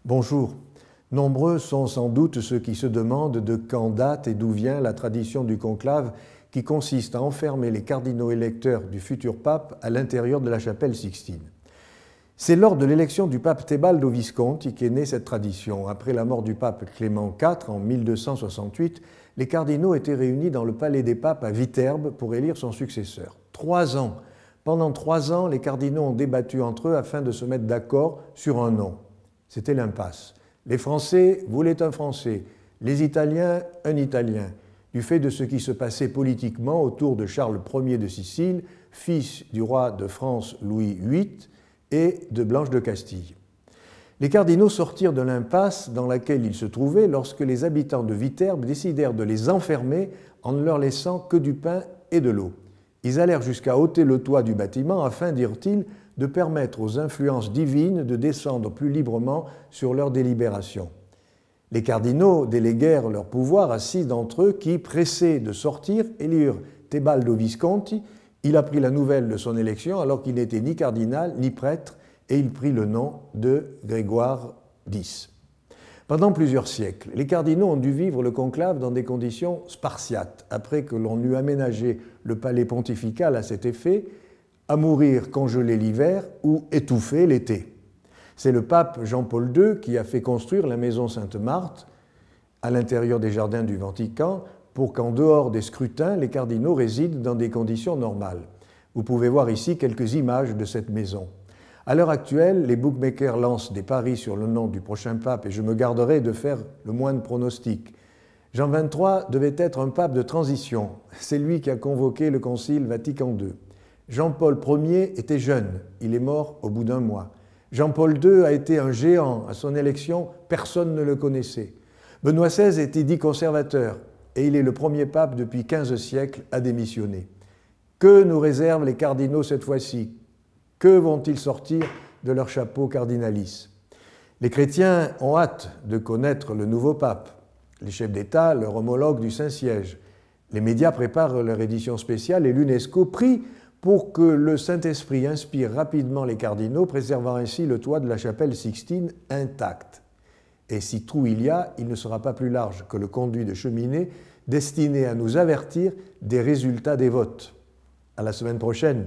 Bonjour. Nombreux sont sans doute ceux qui se demandent de quand date et d'où vient la tradition du conclave qui consiste à enfermer les cardinaux électeurs du futur pape à l'intérieur de la chapelle Sixtine. C'est lors de l'élection du pape Tebaldo Visconti qu'est née cette tradition. Après la mort du pape Clément IV en 1268, les cardinaux étaient réunis dans le palais des papes à Viterbe pour élire son successeur. Pendant 3 ans, les cardinaux ont débattu entre eux afin de se mettre d'accord sur un nom. C'était l'impasse. Les Français voulaient un Français, les Italiens un Italien, du fait de ce qui se passait politiquement autour de Charles Ier de Sicile, fils du roi de France Louis VIII et de Blanche de Castille. Les cardinaux sortirent de l'impasse dans laquelle ils se trouvaient lorsque les habitants de Viterbe décidèrent de les enfermer en ne leur laissant que du pain et de l'eau. Ils allèrent jusqu'à ôter le toit du bâtiment afin, dirent-ils, de permettre aux influences divines de descendre plus librement sur leurs délibérations. Les cardinaux déléguèrent leur pouvoir à 6 d'entre eux qui, pressés de sortir, élirent Tebaldo Visconti. Il apprit la nouvelle de son élection alors qu'il n'était ni cardinal ni prêtre et il prit le nom de Grégoire X. Pendant plusieurs siècles, les cardinaux ont dû vivre le conclave dans des conditions spartiates, après que l'on eut aménagé le palais pontifical à cet effet, à mourir congelé l'hiver ou étouffé l'été. C'est le pape Jean-Paul II qui a fait construire la maison Sainte-Marthe à l'intérieur des jardins du Vatican pour qu'en dehors des scrutins, les cardinaux résident dans des conditions normales. Vous pouvez voir ici quelques images de cette maison. À l'heure actuelle, les bookmakers lancent des paris sur le nom du prochain pape et je me garderai de faire le moindre pronostic. Jean XXIII devait être un pape de transition. C'est lui qui a convoqué le Concile Vatican II. Jean-Paul Ier était jeune, il est mort au bout d'1 mois. Jean-Paul II a été un géant, à son élection, personne ne le connaissait. Benoît XVI était dit conservateur, et il est le premier pape depuis 15 siècles à démissionner. Que nous réservent les cardinaux cette fois-ci? Que vont-ils sortir de leur chapeau cardinalice? Les chrétiens ont hâte de connaître le nouveau pape. Les chefs d'État leur homologuent du Saint-Siège. Les médias préparent leur édition spéciale et l'UNESCO prie pour que le Saint-Esprit inspire rapidement les cardinaux, préservant ainsi le toit de la chapelle Sixtine intact. Et si trou il y a, il ne sera pas plus large que le conduit de cheminée destiné à nous avertir des résultats des votes. À la semaine prochaine.